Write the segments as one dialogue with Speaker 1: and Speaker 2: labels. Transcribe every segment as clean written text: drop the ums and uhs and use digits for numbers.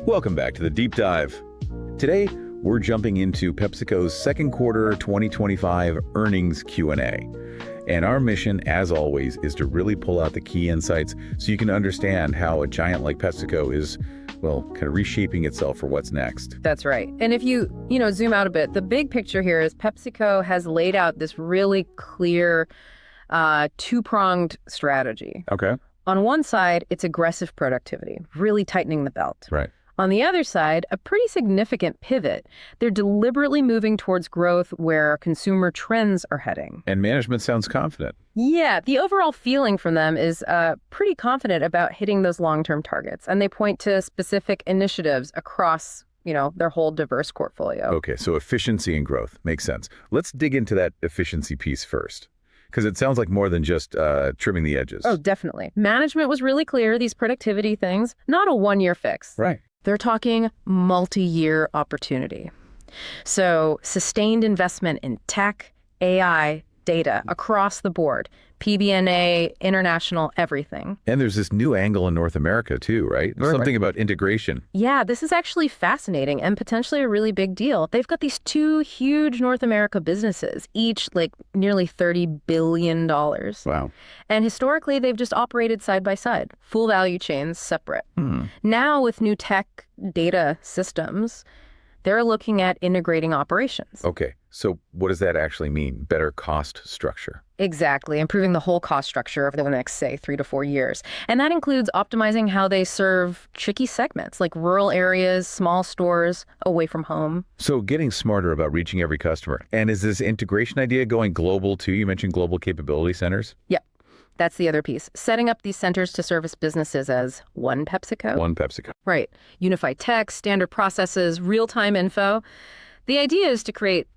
Speaker 1: Welcome back to the Deep Dive. Today, we're jumping into PepsiCo's second quarter 2025 earnings Q&A. And our mission, as always, is to really pull out the key insights so you can understand how a giant like PepsiCo is, well, kind of reshaping itself for what's next.
Speaker 2: That's right. And if you zoom out a bit, the big picture here is PepsiCo has laid out this really clear two-pronged strategy.
Speaker 1: Okay.
Speaker 2: On one side, it's aggressive productivity, really tightening the belt.
Speaker 1: Right.
Speaker 2: On the other side, a pretty significant pivot. They're deliberately moving towards growth where consumer trends are heading.
Speaker 1: And management sounds confident.
Speaker 2: Yeah, the overall feeling from them is pretty confident about hitting those long-term targets. And they point to specific initiatives across, their whole diverse portfolio.
Speaker 1: Okay, so efficiency and growth makes sense. Let's dig into that efficiency piece first, because it sounds like more than just trimming the edges.
Speaker 2: Oh, definitely. Management was really clear, these productivity things, not a one-year fix.
Speaker 1: Right.
Speaker 2: They're talking multi-year opportunity. So sustained investment in tech, AI, data across the board, PBNA, international, everything.
Speaker 1: And there's this new angle in North America too, right? Something about integration.
Speaker 2: Yeah, this is actually fascinating and potentially a really big deal. They've got these two huge North America businesses, each like nearly $30 billion.
Speaker 1: Wow.
Speaker 2: And historically, they've just operated side by side, full value chains separate. Now with new tech data systems, they're looking at integrating operations.
Speaker 1: Okay, so what does that actually mean? Better cost structure?
Speaker 2: Exactly, improving the whole cost structure over the next, say, 3 to 4 years. And that includes optimizing how they serve tricky segments like rural areas, small stores, away from home.
Speaker 1: So getting smarter about reaching every customer. And is this integration idea going global too? You mentioned global capability centers?
Speaker 2: Yep. That's the other piece. Setting up these centers to service businesses as one PepsiCo.
Speaker 1: One PepsiCo.
Speaker 2: Right. Unified tech, standard processes, real-time info. The idea is to create,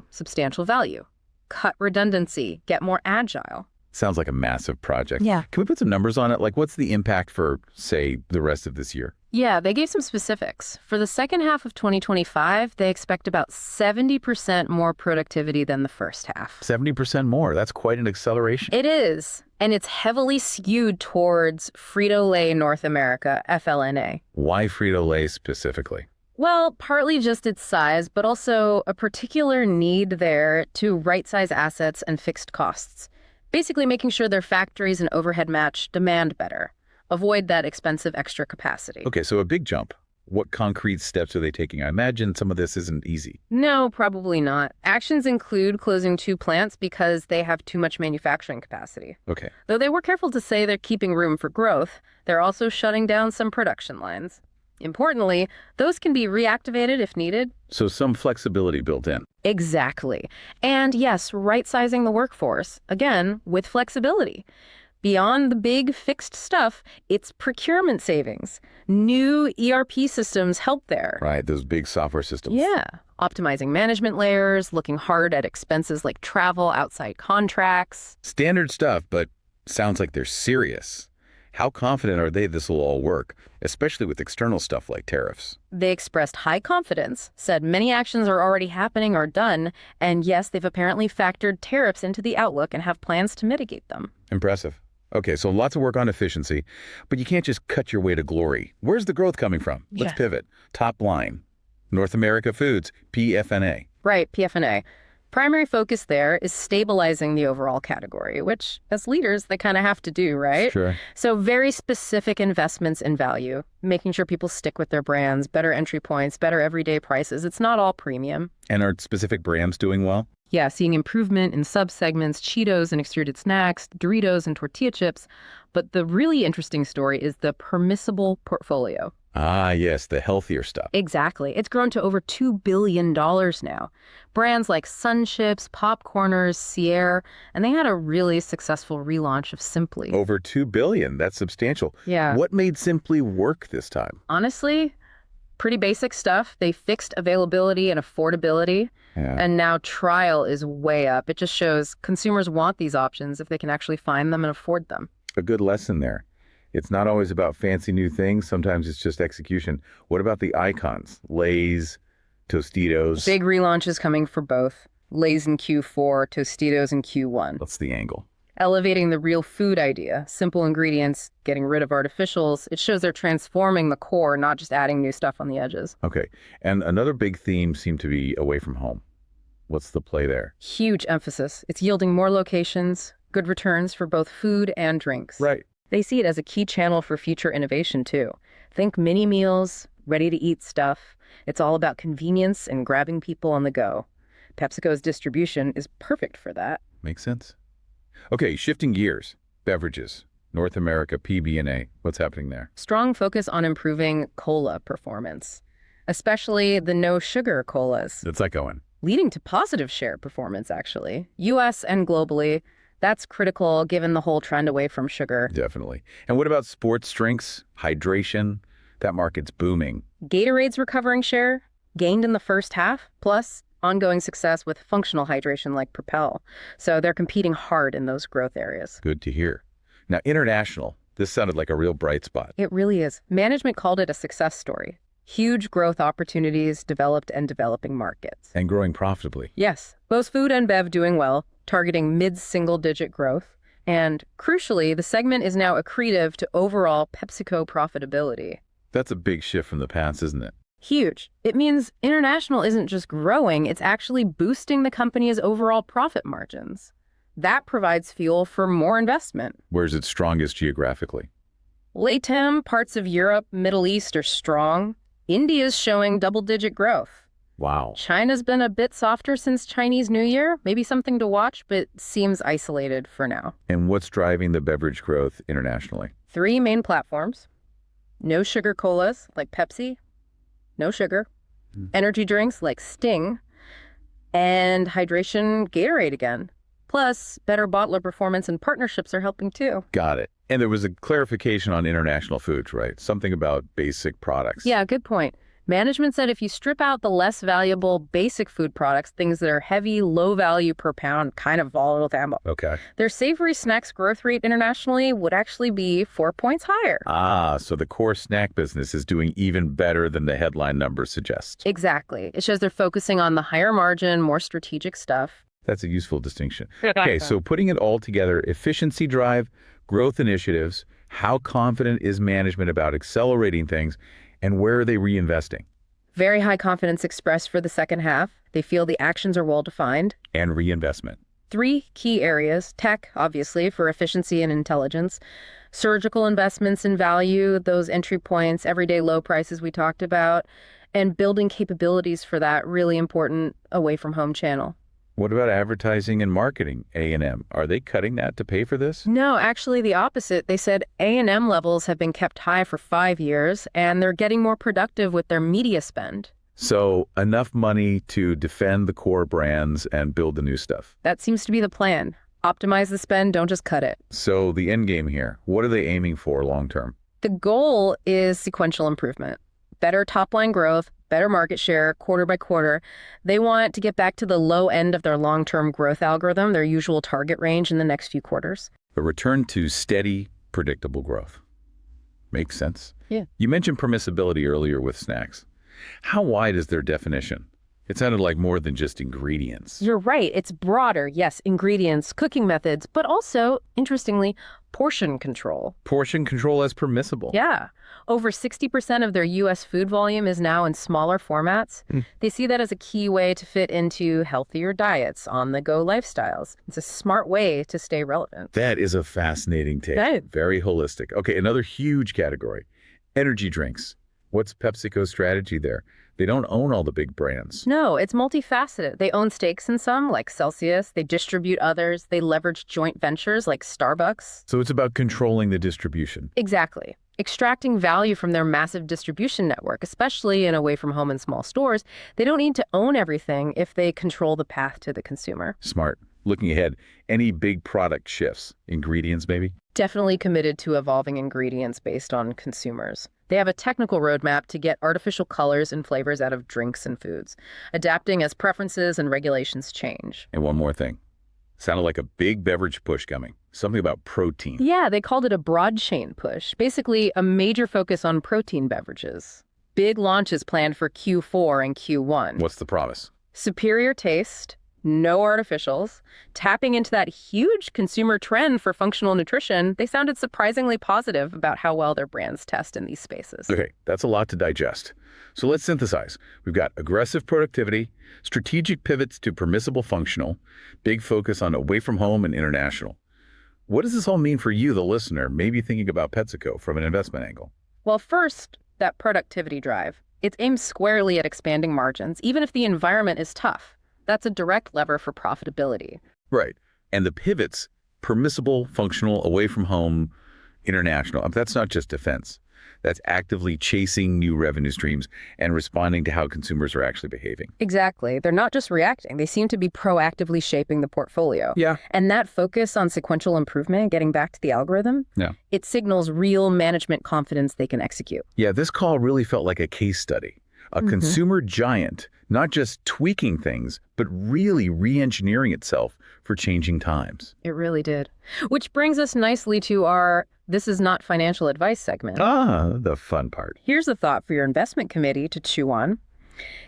Speaker 2: substantial value, cut redundancy, get more agile.
Speaker 1: Sounds like a massive project.
Speaker 2: Yeah.
Speaker 1: Can we put some numbers on it? Like, what's the impact for, say, the rest of this year?
Speaker 2: Yeah, they gave some specifics. For the second half of 2025, they expect about 70% more productivity than the first half.
Speaker 1: 70% more. That's quite an acceleration.
Speaker 2: It is. And it's heavily skewed towards Frito-Lay North America, FLNA.
Speaker 1: Why Frito-Lay specifically?
Speaker 2: Well, partly just its size, but also a particular need there to right-size assets and fixed costs. Basically making sure their factories and overhead match demand better. Avoid that expensive extra capacity.
Speaker 1: Okay, so a big jump. What concrete steps are they taking? I imagine some of this isn't easy.
Speaker 2: No, probably not. Actions include closing 2 plants because they have too much manufacturing capacity.
Speaker 1: Okay.
Speaker 2: Though they were careful to say they're keeping room for growth, they're also shutting down some production lines. Importantly, those can be reactivated if needed.
Speaker 1: So some flexibility built in.
Speaker 2: Exactly. And yes, right-sizing the workforce, again, with flexibility. Beyond the big fixed stuff, it's procurement savings. New ERP systems help there.
Speaker 1: Right, those big software systems.
Speaker 2: Yeah. Optimizing management layers, looking hard at expenses like travel, outside contracts.
Speaker 1: Standard stuff, but sounds like they're serious. How confident are they this will all work, especially with external stuff like tariffs?
Speaker 2: They expressed high confidence, said many actions are already happening or done, and yes, they've apparently factored tariffs into the outlook and have plans to mitigate them.
Speaker 1: Impressive. Okay, so lots of work on efficiency, but you can't just cut your way to glory. Where's the growth coming from? Let's pivot. Top line, North America Foods, PFNA.
Speaker 2: Right, PFNA. Primary focus there is stabilizing the overall category, which as leaders, they kind of have to do, right?
Speaker 1: Sure.
Speaker 2: So very specific investments in value, making sure people stick with their brands, better entry points, better everyday prices. It's not all premium.
Speaker 1: And are specific brands doing well?
Speaker 2: Yeah, seeing improvement in subsegments, Cheetos and extruded snacks, Doritos and tortilla chips. But the really interesting story is the Permissible portfolio.
Speaker 1: Ah, yes, the healthier stuff.
Speaker 2: Exactly. It's grown to over $2 billion now. Brands like SunChips, PopCorners, Sierra, and they had a really successful relaunch of Simply.
Speaker 1: Over $2 billion. That's substantial.
Speaker 2: Yeah.
Speaker 1: What made Simply work this time?
Speaker 2: Honestly, pretty basic stuff. They fixed availability and affordability.
Speaker 1: Yeah.
Speaker 2: And now trial is way up. It just shows consumers want these options if they can actually find them and afford them.
Speaker 1: A good lesson there. It's not always about fancy new things. Sometimes it's just execution. What about the icons? Lay's, Tostitos.
Speaker 2: Big relaunches coming for both. Lay's in Q4, Tostitos in Q1.
Speaker 1: That's the angle.
Speaker 2: elevating the real food idea. Simple ingredients, getting rid of artificials. It shows they're transforming the core, not just adding new stuff on the edges.
Speaker 1: Okay. And another big theme seemed to be away from home. What's the play there?
Speaker 2: Huge emphasis. It's yielding more locations, good returns for both food and drinks.
Speaker 1: Right.
Speaker 2: They see it as a key channel for future innovation, too. Think mini meals, ready-to-eat stuff. It's all about convenience and grabbing people on the go. PepsiCo's distribution is perfect for that.
Speaker 1: Makes sense. Okay, shifting gears. Beverages. North America, PBNA. What's happening there?
Speaker 2: Strong focus on improving cola performance, especially the no-sugar colas,
Speaker 1: That's that going?
Speaker 2: leading to positive share performance, actually. U.S. and globally, that's critical given the whole trend away from sugar.
Speaker 1: Definitely. And what about sports drinks, hydration? That market's booming.
Speaker 2: Gatorade's recovering share, gained in the first half, plus ongoing success with functional hydration like Propel. So they're competing hard in those growth areas.
Speaker 1: Good to hear. Now, international. This sounded like a real bright spot.
Speaker 2: It really is. Management called it a success story. Huge growth opportunities, developed and developing markets.
Speaker 1: And growing profitably.
Speaker 2: Yes, both food and bev doing well, targeting mid-single-digit growth. And crucially, the segment is now accretive to overall PepsiCo profitability.
Speaker 1: That's a big shift from the past, isn't it?
Speaker 2: Huge. It means international isn't just growing, it's actually boosting the company's overall profit margins. That provides fuel for more investment.
Speaker 1: Where's it strongest geographically?
Speaker 2: LATAM, parts of Europe, Middle East are strong. India's showing double-digit growth.
Speaker 1: Wow.
Speaker 2: China's been a bit softer since Chinese New Year. Maybe something to watch, but seems isolated for now.
Speaker 1: And what's driving the beverage growth internationally?
Speaker 2: 3 main platforms. No sugar colas like Pepsi, no sugar. Energy drinks like Sting, and hydration Gatorade again. Plus, better bottler performance and partnerships are helping too.
Speaker 1: Got it. And there was a clarification on international foods, right? Something about basic products.
Speaker 2: Yeah, good point. Management said if you strip out the less valuable basic food products, things that are heavy, low value per pound, kind of volatile to ammo,
Speaker 1: Okay.
Speaker 2: their savory snacks growth rate internationally would actually be 4 points higher.
Speaker 1: Ah, so the core snack business is doing even better than the headline numbers suggest.
Speaker 2: Exactly. It shows they're focusing on the higher margin, more strategic stuff.
Speaker 1: That's a useful distinction. Okay, so putting it all together, efficiency drive, growth initiatives, how confident is management about accelerating things, and where are they reinvesting?
Speaker 2: Very high confidence expressed for the second half. They feel the actions are well defined.
Speaker 1: And reinvestment.
Speaker 2: 3 key areas: tech, obviously, for efficiency and intelligence; surgical investments in value, those entry points, everyday low prices we talked about; and building capabilities for that really important away from home channel.
Speaker 1: What about advertising and marketing, A&M? Are they cutting that to pay for this?
Speaker 2: No, actually the opposite. They said A&M levels have been kept high for 5 years, and they're getting more productive with their media spend.
Speaker 1: So enough money to defend the core brands and build the new stuff.
Speaker 2: That seems to be the plan. Optimize the spend, don't just cut it.
Speaker 1: So the end game here, what are they aiming for long term?
Speaker 2: The goal is sequential improvement. Better top-line growth, better market share, quarter by quarter. They want to get back to the low end of their long-term growth algorithm, their usual target range in the next few quarters.
Speaker 1: A return to steady, predictable growth. Makes sense.
Speaker 2: Yeah.
Speaker 1: You mentioned permissibility earlier with snacks. How wide is their definition? It sounded like more than just ingredients.
Speaker 2: You're right. It's broader. Yes, ingredients, cooking methods, but also, interestingly, portion control.
Speaker 1: Portion control as permissible.
Speaker 2: Yeah. Over 60% of their U.S. food volume is now in smaller formats. They see that as a key way to fit into healthier diets, on-the-go lifestyles. It's a smart way to stay relevant.
Speaker 1: That is a fascinating take.
Speaker 2: Right.
Speaker 1: Very holistic. Okay, another huge category. Energy drinks. What's PepsiCo's strategy there? They don't own all the big brands.
Speaker 2: No, it's multifaceted. They own stakes in some, like Celsius. They distribute others. They leverage joint ventures like Starbucks.
Speaker 1: So it's about controlling the distribution.
Speaker 2: Exactly. Extracting value from their massive distribution network, especially in away from home and small stores. They don't need to own everything if they control the path to the consumer.
Speaker 1: Smart. Looking ahead, any big product shifts? Ingredients, maybe?
Speaker 2: Definitely committed to evolving ingredients based on consumers. They have a technical roadmap to get artificial colors and flavors out of drinks and foods, adapting as preferences and regulations change.
Speaker 1: And one more thing. Sounded like a big beverage push coming. Something about protein.
Speaker 2: Yeah, they called it a broad chain push. Basically, a major focus on protein beverages. Big launches planned for Q4 and Q1.
Speaker 1: What's the promise?
Speaker 2: Superior taste, no artificials, tapping into that huge consumer trend for functional nutrition, they sounded surprisingly positive about how well their brands test in these spaces.
Speaker 1: Okay, that's a lot to digest. So let's synthesize. We've got aggressive productivity, strategic pivots to permissible functional, big focus on away from home and international. What does this all mean for you, the listener, maybe thinking about PepsiCo from an investment angle?
Speaker 2: Well, first, that productivity drive. It's aimed squarely at expanding margins, even if the environment is tough. That's a direct lever for profitability.
Speaker 1: Right. And the pivots, permissible, functional, away from home, international, that's not just defense. That's actively chasing new revenue streams and responding to how consumers are actually behaving.
Speaker 2: Exactly. They're not just reacting. They seem to be proactively shaping the portfolio.
Speaker 1: Yeah.
Speaker 2: And that focus on sequential improvement, getting back to the algorithm,
Speaker 1: Yeah.
Speaker 2: it signals real management confidence they can execute.
Speaker 1: Yeah, this call really felt like a case study. A consumer giant, not just tweaking things, but really re-engineering itself for changing times.
Speaker 2: It really did. Which brings us nicely to our This Is Not Financial Advice segment.
Speaker 1: Ah, the fun part.
Speaker 2: Here's a thought for your investment committee to chew on.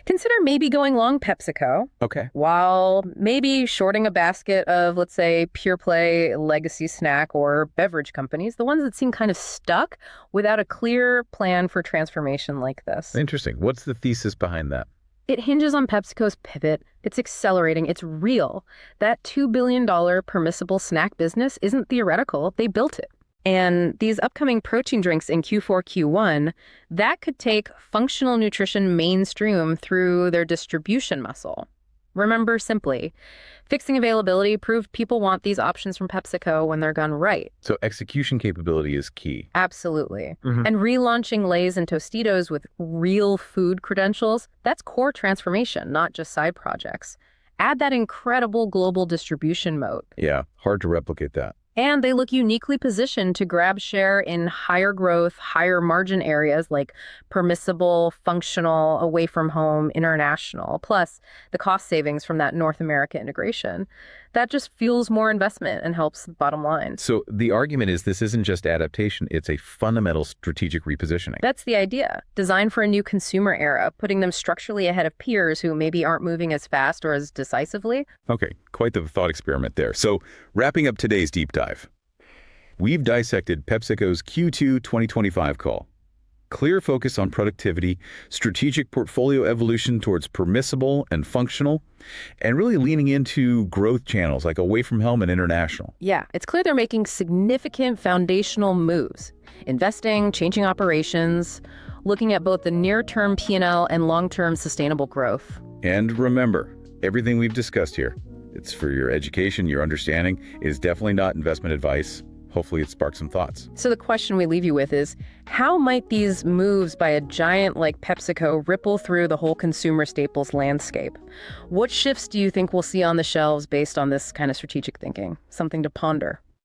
Speaker 2: Consider maybe going long PepsiCo
Speaker 1: Okay.
Speaker 2: while maybe shorting a basket of, let's say, pure play legacy snack or beverage companies, the ones that seem kind of stuck without a clear plan for transformation like this.
Speaker 1: Interesting. What's the thesis behind that?
Speaker 2: It hinges on PepsiCo's pivot. It's accelerating. It's real. That $2 billion permissible snack business isn't theoretical. They built it. And these upcoming protein drinks in Q4, Q1, that could take functional nutrition mainstream through their distribution muscle. Remember simply, fixing availability proved people want these options from PepsiCo when they're done right.
Speaker 1: So execution capability is key.
Speaker 2: Absolutely. And relaunching Lay's and Tostitos with real food credentials, that's core transformation, not just side projects. Add that incredible global distribution moat.
Speaker 1: Yeah, hard to replicate that.
Speaker 2: And they look uniquely positioned to grab share in higher growth, higher margin areas like permissible, functional, away from home, international, plus the cost savings from that North America integration. That just fuels more investment and helps the bottom line.
Speaker 1: So the argument is this isn't just adaptation, it's a fundamental strategic repositioning.
Speaker 2: That's the idea. Designed for a new consumer era, putting them structurally ahead of peers who maybe aren't moving as fast or as decisively.
Speaker 1: Okay, quite the thought experiment there. So wrapping up today's deep dive, we've dissected PepsiCo's Q2 2025 call. Clear focus on productivity, strategic portfolio evolution towards permissible and functional, and really leaning into growth channels like away from home and international.
Speaker 2: Yeah, it's clear they're making significant foundational moves. Investing, changing operations, looking at both the near-term P&L and long-term sustainable growth.
Speaker 1: And remember, everything we've discussed here, it's for your education, your understanding. It is definitely not investment advice. Hopefully it sparks some thoughts.
Speaker 2: So the question we leave you with is, how might these moves by a giant like PepsiCo ripple through the whole consumer staples landscape? What shifts do you think we'll see on the shelves based on this kind of strategic thinking? Something to ponder.